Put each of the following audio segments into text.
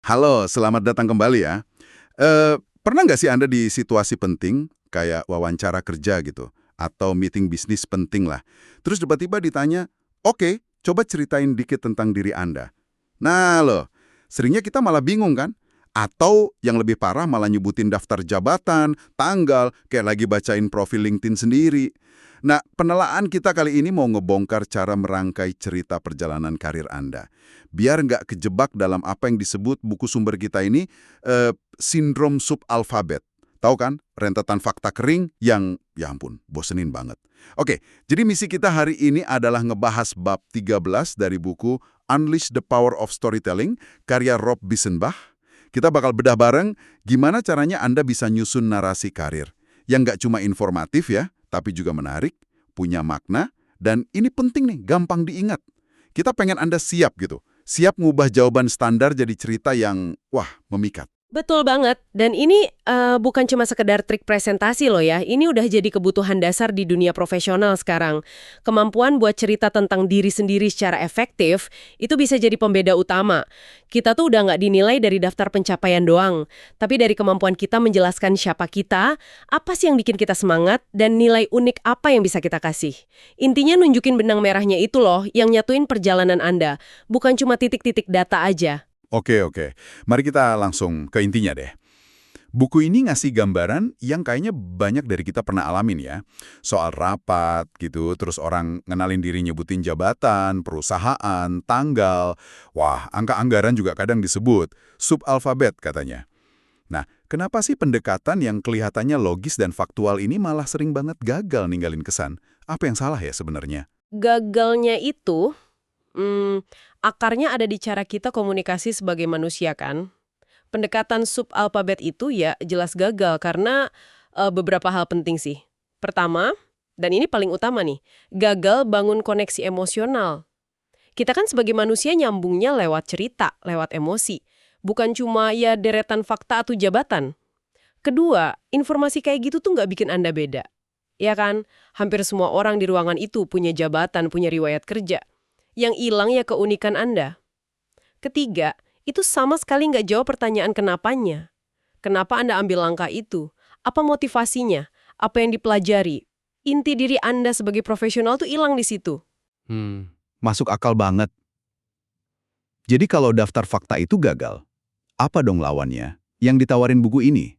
Halo, selamat datang kembali ya. Pernah nggak sih Anda di situasi penting, kayak wawancara kerja gitu, atau meeting bisnis penting lah, terus tiba-tiba ditanya, oke, coba ceritain dikit tentang diri Anda. Nah loh, seringnya kita malah bingung kan? Atau yang lebih parah malah nyebutin daftar jabatan, tanggal, kayak lagi bacain profil LinkedIn sendiri. Nah, penelaan kita kali ini mau ngebongkar cara merangkai cerita perjalanan karir Anda. Biar nggak kejebak dalam apa yang disebut buku sumber kita ini, sindrom subalfabet. Tahu kan? Rentetan fakta kering yang, ya ampun, bosenin banget. Oke, jadi misi kita hari ini adalah ngebahas bab 13 dari buku Unleash the Power of Storytelling, karya Rob Bissenbach. Kita bakal bedah bareng gimana caranya Anda bisa nyusun narasi karir. Yang nggak cuma informatif ya, tapi juga menarik, punya makna, dan ini penting nih, gampang diingat. Kita pengen Anda siap gitu. Siap ngubah jawaban standar jadi cerita yang, wah, memikat. Betul banget, dan ini bukan cuma sekedar trik presentasi loh ya, ini udah jadi kebutuhan dasar di dunia profesional sekarang. Kemampuan buat cerita tentang diri sendiri secara efektif, itu bisa jadi pembeda utama. Kita tuh udah nggak dinilai dari daftar pencapaian doang, tapi dari kemampuan kita menjelaskan siapa kita, apa sih yang bikin kita semangat, dan nilai unik apa yang bisa kita kasih. Intinya nunjukin benang merahnya itu loh, yang nyatuin perjalanan Anda, bukan cuma titik-titik data aja. Oke. Mari kita langsung ke intinya deh. Buku ini ngasih gambaran yang kayaknya banyak dari kita pernah alamin ya. Soal rapat gitu, terus orang ngenalin diri nyebutin jabatan, perusahaan, tanggal. Wah, angka anggaran juga kadang disebut. Subalfabet katanya. Nah, kenapa sih pendekatan yang kelihatannya logis dan faktual ini malah sering banget gagal ninggalin kesan? Apa yang salah ya sebenarnya? Gagalnya itu, akarnya ada di cara kita komunikasi sebagai manusia kan. Pendekatan subalfabet itu ya jelas gagal karena beberapa hal penting sih. Pertama, dan ini paling utama nih, gagal bangun koneksi emosional. Kita kan sebagai manusia nyambungnya lewat cerita, lewat emosi. Bukan cuma ya deretan fakta atau jabatan. Kedua, informasi kayak gitu tuh nggak bikin Anda beda. Ya kan? Hampir semua orang di ruangan itu punya jabatan, punya riwayat kerja. Yang hilang ya keunikan Anda. Ketiga, itu sama sekali nggak jawab pertanyaan kenapanya. Kenapa Anda ambil langkah itu? Apa motivasinya? Apa yang dipelajari? Inti diri Anda sebagai profesional tuh hilang di situ. Masuk akal banget. Jadi kalau daftar fakta itu gagal, apa dong lawannya? Yang ditawarin buku ini?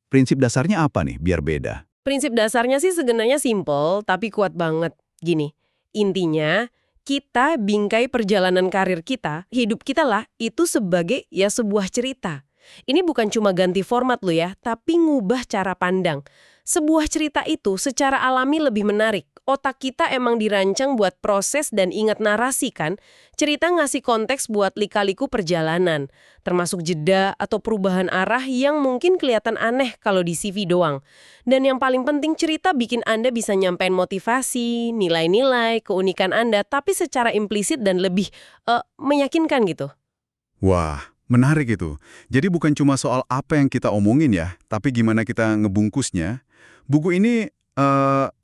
Prinsip dasarnya apa nih biar beda? Prinsip dasarnya sih sebenarnya simple, tapi kuat banget. Gini, intinya kita bingkai perjalanan karir kita, hidup kita lah, itu sebagai ya sebuah cerita. Ini bukan cuma ganti format lo ya, tapi ngubah cara pandang. Sebuah cerita itu secara alami lebih menarik. Otak kita emang dirancang buat proses dan ingat narasi kan. Cerita ngasih konteks buat lika-liku perjalanan, termasuk jeda atau perubahan arah yang mungkin kelihatan aneh kalau di CV doang. Dan yang paling penting cerita bikin Anda bisa nyampein motivasi, nilai-nilai, keunikan Anda, tapi secara implisit dan lebih meyakinkan gitu. Wah, menarik itu. Jadi bukan cuma soal apa yang kita omongin ya, tapi gimana kita ngebungkusnya. Buku ini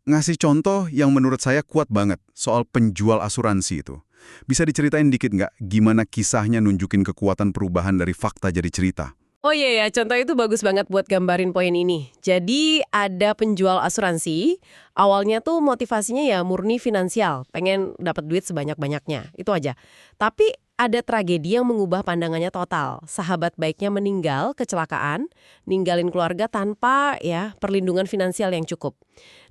ngasih contoh yang menurut saya kuat banget soal penjual asuransi itu. Bisa diceritain dikit nggak gimana kisahnya nunjukin kekuatan perubahan dari fakta jadi cerita? Oh iya ya, contoh itu bagus banget buat gambarin poin ini. Jadi ada penjual asuransi, awalnya tuh motivasinya ya murni finansial, pengen dapat duit sebanyak-banyaknya, itu aja. Tapi ada tragedi yang mengubah pandangannya total. Sahabat baiknya meninggal, kecelakaan, ninggalin keluarga tanpa ya perlindungan finansial yang cukup.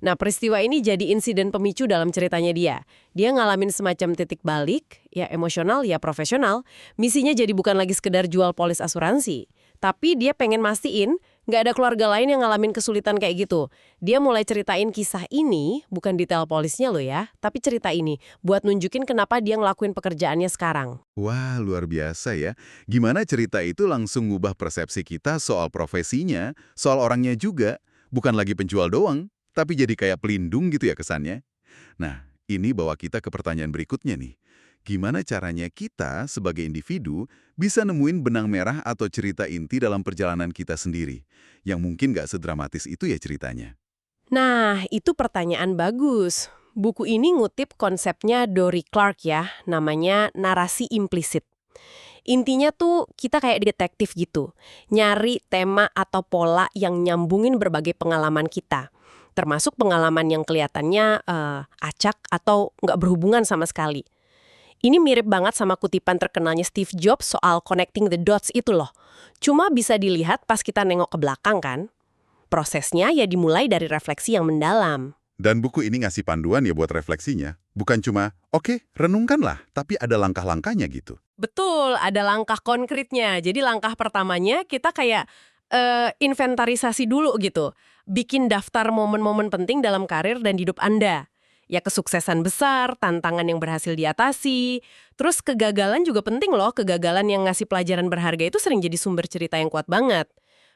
Nah peristiwa ini jadi insiden pemicu dalam ceritanya dia. Dia ngalamin semacam titik balik, ya emosional, ya profesional. Misinya jadi bukan lagi sekedar jual polis asuransi. Tapi dia pengen mastiin nggak ada keluarga lain yang ngalamin kesulitan kayak gitu. Dia mulai ceritain kisah ini, bukan detail polisnya loh ya, tapi cerita ini buat nunjukin kenapa dia ngelakuin pekerjaannya sekarang. Wah, luar biasa ya. Gimana cerita itu langsung ngubah persepsi kita soal profesinya, soal orangnya juga. Bukan lagi penjual doang, tapi jadi kayak pelindung gitu ya kesannya. Nah, ini bawa kita ke pertanyaan berikutnya nih. Gimana caranya kita sebagai individu bisa nemuin benang merah atau cerita inti dalam perjalanan kita sendiri, yang mungkin nggak sedramatis itu ya ceritanya. Nah, itu pertanyaan bagus. Buku ini ngutip konsepnya Dory Clark ya, namanya narasi implisit. Intinya tuh kita kayak detektif gitu, nyari tema atau pola yang nyambungin berbagai pengalaman kita. Termasuk pengalaman yang kelihatannya acak atau nggak berhubungan sama sekali. Ini mirip banget sama kutipan terkenalnya Steve Jobs soal connecting the dots itu loh. Cuma bisa dilihat pas kita nengok ke belakang kan. Prosesnya ya dimulai dari refleksi yang mendalam. Dan buku ini ngasih panduan ya buat refleksinya. Bukan cuma, oke, renungkanlah, tapi ada langkah-langkahnya gitu. Betul, ada langkah konkretnya. Jadi langkah pertamanya kita kayak inventarisasi dulu gitu. Bikin daftar momen-momen penting dalam karir dan hidup Anda. Ya kesuksesan besar, tantangan yang berhasil diatasi. Terus kegagalan juga penting loh, kegagalan yang ngasih pelajaran berharga itu sering jadi sumber cerita yang kuat banget.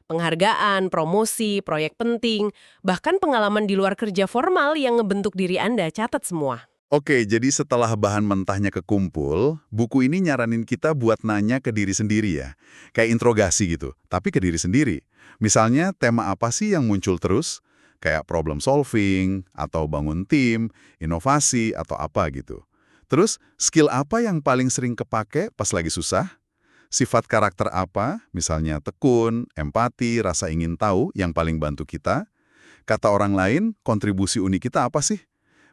Penghargaan, promosi, proyek penting, bahkan pengalaman di luar kerja formal yang ngebentuk diri Anda, catat semua. Oke, jadi setelah bahan mentahnya kekumpul, buku ini nyaranin kita buat nanya ke diri sendiri ya. Kayak interogasi gitu, tapi ke diri sendiri. Misalnya, tema apa sih yang muncul terus? Kayak problem solving, atau bangun tim, inovasi, atau apa gitu. Terus, skill apa yang paling sering kepake pas lagi susah? Sifat karakter apa, misalnya tekun, empati, rasa ingin tahu yang paling bantu kita? Kata orang lain, kontribusi unik kita apa sih?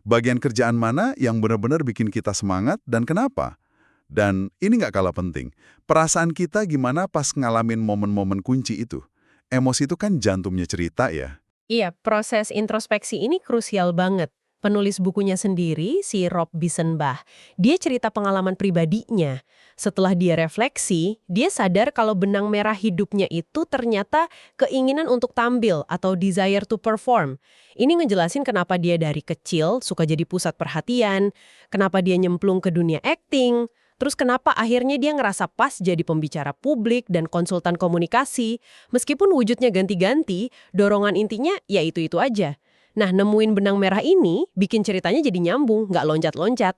Bagian kerjaan mana yang benar-benar bikin kita semangat dan kenapa? Dan ini nggak kalah penting, perasaan kita gimana pas ngalamin momen-momen kunci itu? Emosi itu kan jantungnya cerita ya. Iya, proses introspeksi ini krusial banget. Penulis bukunya sendiri, si Rob Bissenbach, dia cerita pengalaman pribadinya. Setelah dia refleksi, dia sadar kalau benang merah hidupnya itu ternyata keinginan untuk tampil atau desire to perform. Ini ngejelasin kenapa dia dari kecil suka jadi pusat perhatian, kenapa dia nyemplung ke dunia acting, terus kenapa akhirnya dia ngerasa pas jadi pembicara publik dan konsultan komunikasi. Meskipun wujudnya ganti-ganti, dorongan intinya ya itu-itu aja. Nah, nemuin benang merah ini bikin ceritanya jadi nyambung, nggak loncat-loncat.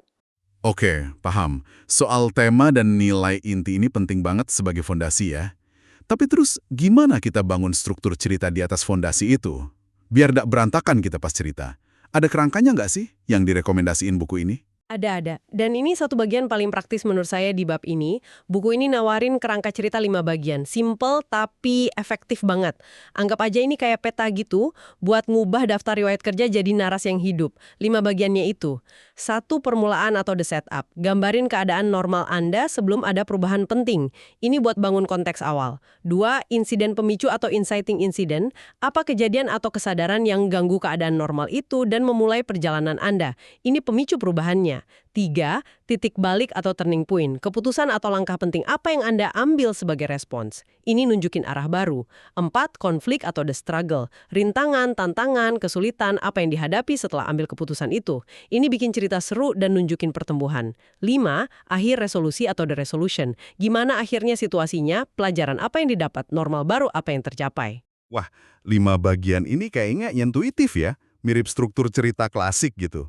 Oke, paham. Soal tema dan nilai inti ini penting banget sebagai fondasi ya. Tapi terus gimana kita bangun struktur cerita di atas fondasi itu? Biar nggak berantakan kita pas cerita. Ada kerangkanya nggak sih yang direkomendasiin buku ini? Ada. Dan ini satu bagian paling praktis menurut saya di bab ini. Buku ini nawarin kerangka cerita 5 bagian. Simple tapi efektif banget. Anggap aja ini kayak peta gitu, buat ngubah daftar riwayat kerja jadi narasi yang hidup. 5 bagiannya itu. 1. Permulaan atau the setup. Gambarin keadaan normal Anda sebelum ada perubahan penting. Ini buat bangun konteks awal. 2. Insiden pemicu atau inciting incident. Apa kejadian atau kesadaran yang ganggu keadaan normal itu dan memulai perjalanan Anda. Ini pemicu perubahannya. 3. Titik balik atau turning point. Keputusan atau langkah penting apa yang Anda ambil sebagai respons. Ini nunjukin arah baru. 4. Konflik atau the struggle. Rintangan, tantangan, kesulitan, apa yang dihadapi setelah ambil keputusan itu. Ini bikin cerita seru dan nunjukin pertumbuhan. 5. Akhir resolusi atau the resolution. Gimana akhirnya situasinya, pelajaran apa yang didapat, normal baru apa yang tercapai. Wah, 5 bagian ini kayaknya intuitif ya. Mirip struktur cerita klasik gitu.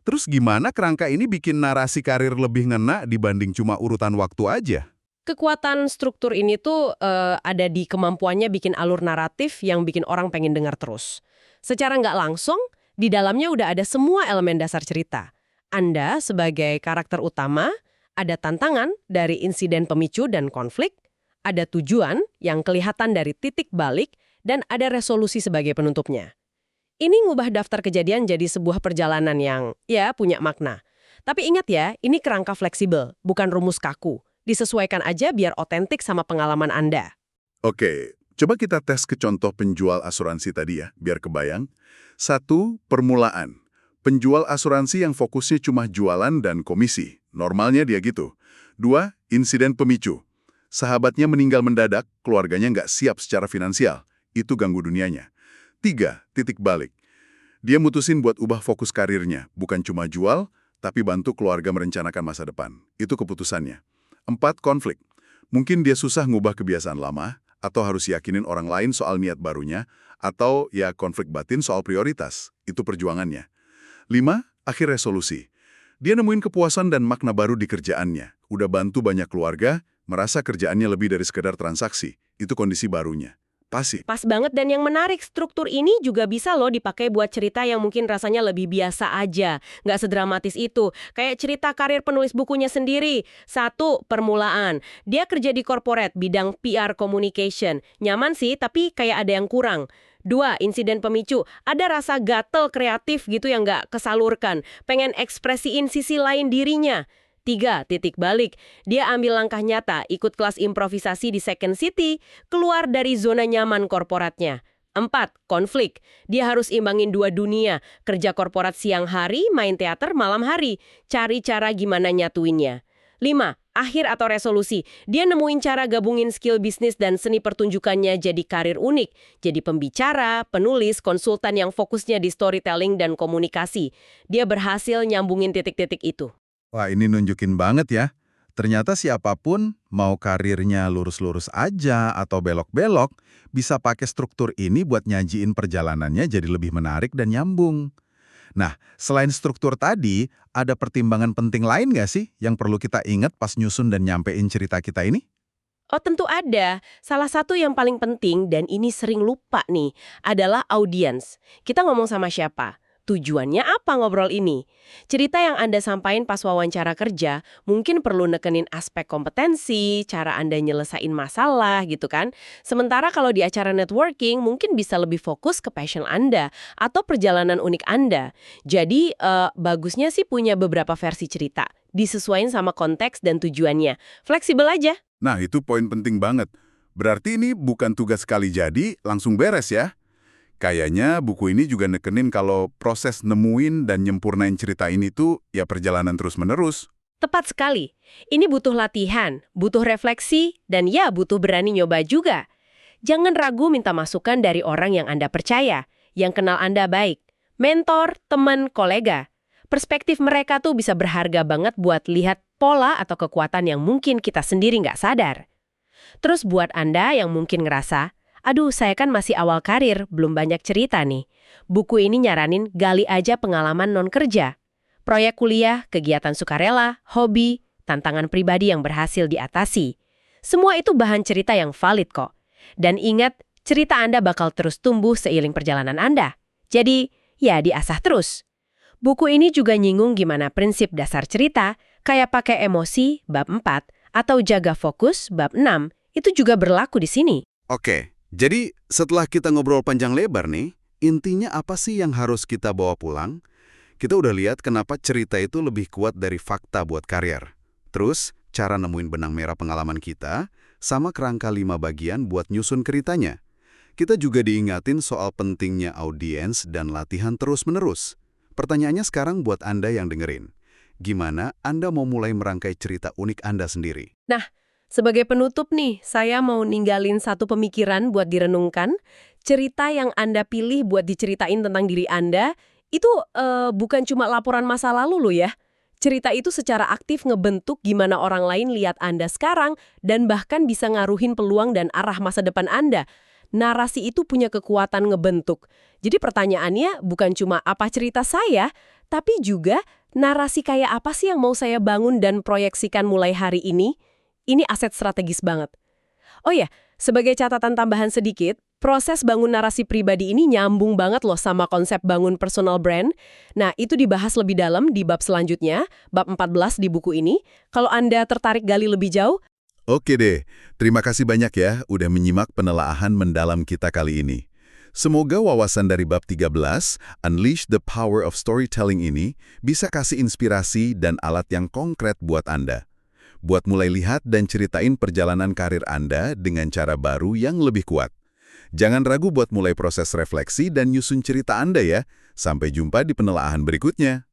Terus gimana kerangka ini bikin narasi karir lebih ngena dibanding cuma urutan waktu aja? Kekuatan struktur ini tuh ada di kemampuannya bikin alur naratif yang bikin orang pengen dengar terus. Secara nggak langsung, di dalamnya udah ada semua elemen dasar cerita. Anda sebagai karakter utama, ada tantangan dari insiden pemicu dan konflik, ada tujuan yang kelihatan dari titik balik, dan ada resolusi sebagai penutupnya. Ini ngubah daftar kejadian jadi sebuah perjalanan yang, ya, punya makna. Tapi ingat ya, ini kerangka fleksibel, bukan rumus kaku. Disesuaikan aja biar otentik sama pengalaman Anda. Oke, coba kita tes ke contoh penjual asuransi tadi ya, biar kebayang. 1. Permulaan. Penjual asuransi yang fokusnya cuma jualan dan komisi. Normalnya dia gitu. 2. Insiden pemicu. Sahabatnya meninggal mendadak, keluarganya nggak siap secara finansial. Itu ganggu dunianya. 3. Titik balik. Dia mutusin buat ubah fokus karirnya, bukan cuma jual, tapi bantu keluarga merencanakan masa depan. Itu keputusannya. 4. Konflik. Mungkin dia susah ngubah kebiasaan lama, atau harus yakinin orang lain soal niat barunya, atau ya konflik batin soal prioritas. Itu perjuangannya. 5. Akhir resolusi. Dia nemuin kepuasan dan makna baru di kerjaannya. Udah bantu banyak keluarga, merasa kerjaannya lebih dari sekedar transaksi. Itu kondisi barunya. Pas sih. Pas banget dan yang menarik, struktur ini juga bisa loh dipakai buat cerita yang mungkin rasanya lebih biasa aja. Nggak sedramatis itu. Kayak cerita karir penulis bukunya sendiri. 1, permulaan. Dia kerja di corporate, bidang PR communication. Nyaman sih, tapi kayak ada yang kurang. 2, insiden pemicu. Ada rasa gatel kreatif gitu yang nggak kesalurkan. Pengen ekspresiin sisi lain dirinya. 3, titik balik. Dia ambil langkah nyata, ikut kelas improvisasi di Second City, keluar dari zona nyaman korporatnya. 4, konflik. Dia harus imbangin 2 dunia, kerja korporat siang hari, main teater malam hari. Cari cara gimana nyatuinnya. 5, akhir atau resolusi. Dia nemuin cara gabungin skill bisnis dan seni pertunjukannya jadi karir unik. Jadi pembicara, penulis, konsultan yang fokusnya di storytelling dan komunikasi. Dia berhasil nyambungin titik-titik itu. Wah, ini nunjukin banget ya. Ternyata siapapun, mau karirnya lurus-lurus aja atau belok-belok, bisa pakai struktur ini buat nyajiin perjalanannya jadi lebih menarik dan nyambung. Nah, selain struktur tadi, ada pertimbangan penting lain nggak sih yang perlu kita ingat pas nyusun dan nyampein cerita kita ini? Oh tentu ada. Salah satu yang paling penting dan ini sering lupa nih, adalah audiens. Kita ngomong sama siapa? Tujuannya apa ngobrol ini? Cerita yang Anda sampaikan pas wawancara kerja mungkin perlu nekenin aspek kompetensi, cara Anda nyelesain masalah gitu kan. Sementara kalau di acara networking mungkin bisa lebih fokus ke passion Anda atau perjalanan unik Anda. Jadi bagusnya sih punya beberapa versi cerita, disesuaikan sama konteks dan tujuannya. Fleksibel aja. Nah, itu poin penting banget. Berarti ini bukan tugas sekali jadi, langsung beres ya? Kayaknya buku ini juga nekenin kalau proses nemuin dan nyempurnain cerita ini tuh ya perjalanan terus-menerus. Tepat sekali. Ini butuh latihan, butuh refleksi, dan ya butuh berani nyoba juga. Jangan ragu minta masukan dari orang yang Anda percaya, yang kenal Anda baik. Mentor, teman, kolega. Perspektif mereka tuh bisa berharga banget buat lihat pola atau kekuatan yang mungkin kita sendiri nggak sadar. Terus buat Anda yang mungkin ngerasa, aduh, saya kan masih awal karir, belum banyak cerita nih. Buku ini nyaranin gali aja pengalaman non-kerja. Proyek kuliah, kegiatan sukarela, hobi, tantangan pribadi yang berhasil diatasi. Semua itu bahan cerita yang valid kok. Dan ingat, cerita Anda bakal terus tumbuh seiring perjalanan Anda. Jadi, ya diasah terus. Buku ini juga nyinggung gimana prinsip dasar cerita, kayak pakai emosi, bab 4, atau jaga fokus, bab 6, itu juga berlaku di sini. Oke. Jadi, setelah kita ngobrol panjang lebar nih, intinya apa sih yang harus kita bawa pulang? Kita udah lihat kenapa cerita itu lebih kuat dari fakta buat karier. Terus, cara nemuin benang merah pengalaman kita, sama kerangka 5 bagian buat nyusun ceritanya. Kita juga diingatin soal pentingnya audiens dan latihan terus-menerus. Pertanyaannya sekarang buat Anda yang dengerin. Gimana Anda mau mulai merangkai cerita unik Anda sendiri? Nah, sebagai penutup nih, saya mau ninggalin satu pemikiran buat direnungkan. Cerita yang Anda pilih buat diceritain tentang diri Anda, itu bukan cuma laporan masa lalu loh ya. Cerita itu secara aktif ngebentuk gimana orang lain lihat Anda sekarang, dan bahkan bisa ngaruhin peluang dan arah masa depan Anda. Narasi itu punya kekuatan ngebentuk. Jadi pertanyaannya bukan cuma apa cerita saya, tapi juga narasi kayak apa sih yang mau saya bangun dan proyeksikan mulai hari ini? Ini aset strategis banget. Oh ya, sebagai catatan tambahan sedikit, proses bangun narasi pribadi ini nyambung banget loh sama konsep bangun personal brand. Nah, itu dibahas lebih dalam di bab selanjutnya, bab 14 di buku ini. Kalau Anda tertarik gali lebih jauh, Oke deh, terima kasih banyak ya udah menyimak penelaahan mendalam kita kali ini. Semoga wawasan dari bab 13, Unleash the Power of Storytelling ini, bisa kasih inspirasi dan alat yang konkret buat Anda. Buat mulai lihat dan ceritain perjalanan karir Anda dengan cara baru yang lebih kuat. Jangan ragu buat mulai proses refleksi dan nyusun cerita Anda ya. Sampai jumpa di penelaahan berikutnya.